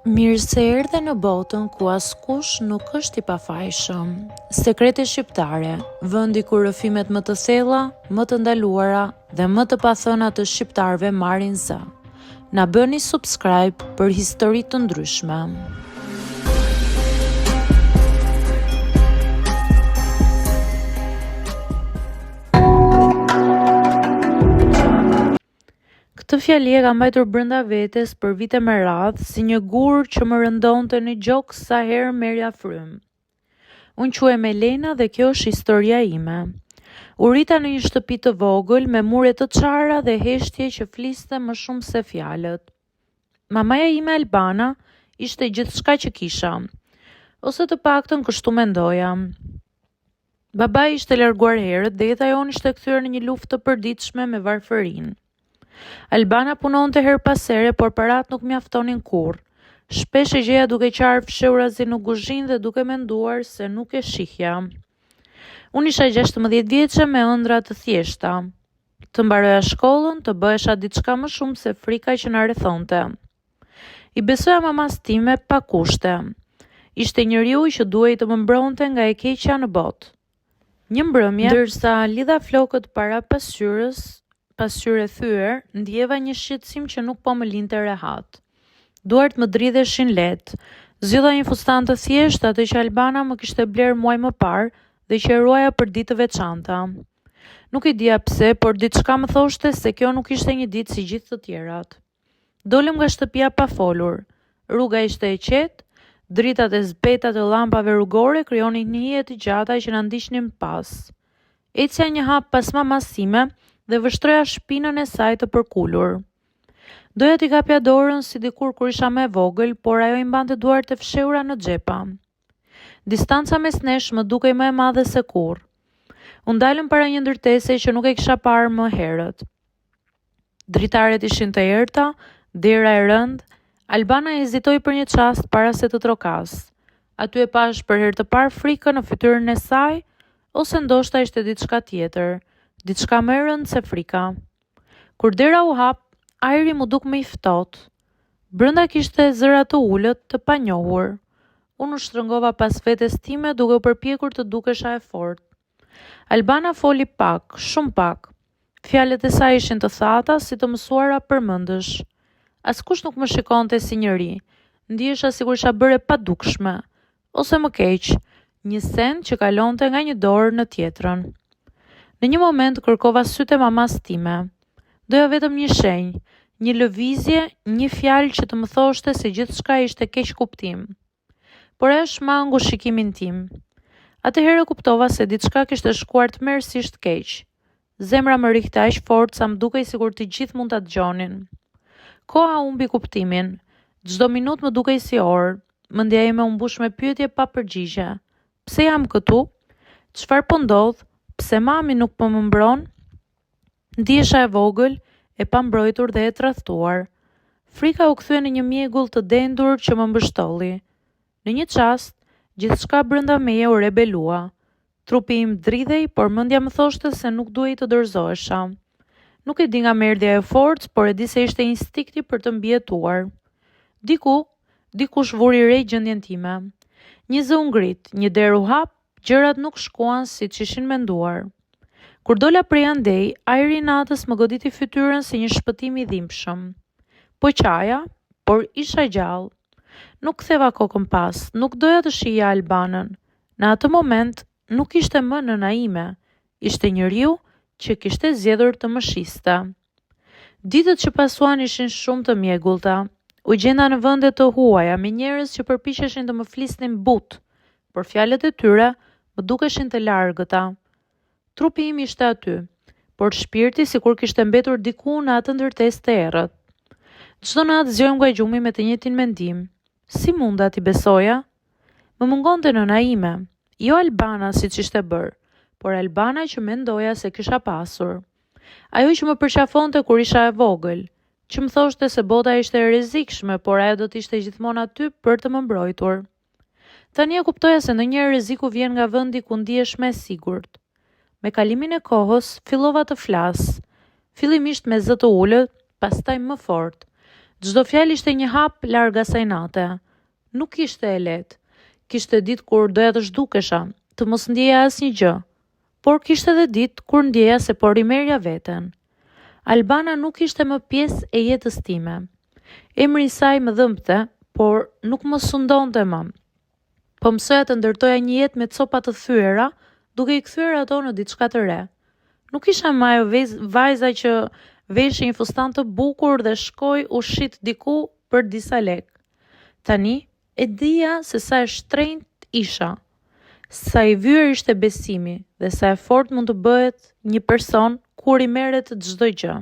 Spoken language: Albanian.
Mirë se erdhe në botën ku askush nuk është i pafajshëm. Sekrete shqiptare, vendi ku rrëfimet më të thella, më të ndaluara dhe më të pathëna të shqiptarëve marrin zë. Na bëni subscribe për histori të ndryshme. Këtë fjali e kam mbajtur brenda vetes për vite me radhë si një gur që më rëndonte në gjok sa herë merja frym. Unë quhem Elena dhe kjo është historia ime. U rrita në një shtëpi të vogël me mure të çara dhe heshtje që fliste më shumë se fjalët. Mamaja ime Albana ishte gjithçka që kisha, ose të paktën kështu mendoja. Babai ishte larguar herët dhe jeta jon ishte kthyer në një luftë të përditshme me varfërinë. Albana punonte her pas here, por parat nuk mjaftonin kurrë. Shpesh e gjeja duke qarë fshehurazi në kuzhinë dhe duke menduar se nuk e shihja. Unë isha 16 vjeçe me ëndra të thjeshta. Të mbaroja shkollën, të bëhesha diçka më shumë se frika që na rrethonte. I besoja mamas time pa kushte. Ishte njeriu që duhej të më mbronte nga e keqja në botë. Një mbrëmje, ndërsa lidha flokët para pasqyrë thyer, ndjeva një shqetësim që nuk po më linte rehat. Duart më dridheshin lehtë. Zgjodha një fustan të thjeshtë, atë që Albana më kishte bler muaj më parë dhe që e ruaja për ditë të veçanta. Nuk i dija pse, por diçka më thoshte se kjo nuk ishte një ditë si gjithë të tjerat. Dolëm nga shtëpia pa folur. Rruga ishte e qetë, dritat e zbeta të llampave rrugore krijonin një hije të gjata që na ndiqnin pas. Ecja një hap pas mamas time dhe vështroja shpinën e saj të përkulur. Doja t'i kapja dorën si dikur kur isha më e vogël, por ajo i mbante duart e fshehura në xhepa. Distanca mes nesh më dukej më e madhe se kurrë. U ndalëm para një ndërtese që nuk e kisha parë më herët. Dritaret ishin të errta, dera e rëndë. Albana hezitoi për një çast para se të trokas. Aty e pash për herë të parë frikën në fytyrën e saj, ose ndoshta ishte diçka tjetër. Diçka më e rëndë se frika. Kur dera u hap, ajri mu duk më i ftohtë. Brenda kishte zëra të ulët, të panjohur. Unë u shtrëngova pas vetes time duke u përpjekur të dukesha e fortë. Albana foli pak, shumë pak. Fjalët e saj ishin të thata, si të mësuara përmendësh. Askush nuk më shikonte si njëri. Ndihesha sikur isha bërë e padukshme, ose më keq, një send që kalonte nga një dorë në tjetrën. Në një moment kërkova sytë e mamas time. Doja vetëm një shenjë, një lëvizje, një fjalë që të më thoshte se gjithçka ishte keq kuptim. Por ajo shmangu shikimin tim. Atëherë kuptova se diçka kishte shkuar tmerrsisht keq. Zemra më rikthte aq fort sa më dukej sikur të gjithë mund ta dëgjonin. Koha humbi kuptimin. Çdo minutë më dukej si orë. Mendja ime u mbush me pyetje pa përgjigje. Pse jam këtu? Çfarë po ndodh? Pse mami nuk po më mbron? Ndihesha e vogël, e pambrojtur dhe e tradhtuar. Frika u kthye në një mjegull të dendur që më mbështolli. Në një çast, gjithçka brenda meje u rebelua. Trupi im dridhej, por mendja më thoshte se nuk duhej të dorëzohesha. Nuk e di nga më erdhi ajo forcë, por e di se ishte instinkti për të mbijetuar. Dikush vuri re gjendjen time. Një zë u ngrit, një derë u hap, gjërat nuk shkuan siç ishin menduar. Kur dola prej andej, ajri i natës më goditi fytyrën si një shpëtim i dhimbshëm. Po qaja, por isha gjallë. Nuk ktheva kokën pas, nuk doja të shija Albanën. Në atë moment, nuk ishte më nëna ime, ishte njeriu që kishte zgjedhur të më shiste. Ditët që pasuan ishin shumë të mjegullta. U gjenda në vende të huaja me njerëz që përpiqeshin të më flisnin butë, por fjalët e tyre më dukeshin të largëta. Trupi im ishte aty, por shpirti sikur kishte mbetur diku në atë ndërtesë të errët. Çdo natë zgjohem nga gjumi me të njëjtin mendim. Si munda t'i besoja? Më mungonte nëna ime, jo Albana siç ishte bërë, por Albana që mendoja se kisha pasur. Ajo që më përqafonte kur isha e vogël, që më thoshte se bota ishte e rrezikshme, por ajo do të ishte gjithmonë aty për të më mbrojtur. Tani e kuptoja se ndonjëherë rreziku vjen nga vendi ku ndihesh më e sigurt. Me kalimin e kohës, fillova të flas. Fillimisht me zë të ulët, pastaj më fort. Çdo fjalë ishte një hap larg asaj nate. Nuk ishte e lehtë. Kishte ditë kur doja të zhdukesha, të mos ndjeja asnjë gjë. Por kishte edhe ditë kur ndjeja se po rimerja veten. Albana nuk ishte më pjesë e jetës time. Emri i saj më dhëmbte, por nuk më sundonte më. Po mësoja të ndërtoja një jetë me copa të thyera, duke i kthyer ato në diçka të re. Nuk isha më ajo vajza që veshë një fustan të bukur dhe shkoi u shit diku për disa lek. Tani e dija se sa e shtrenjtë isha, sa i vyer ishte besimi dhe sa e fortë mund të bëhet një person kur i merret çdo gjë.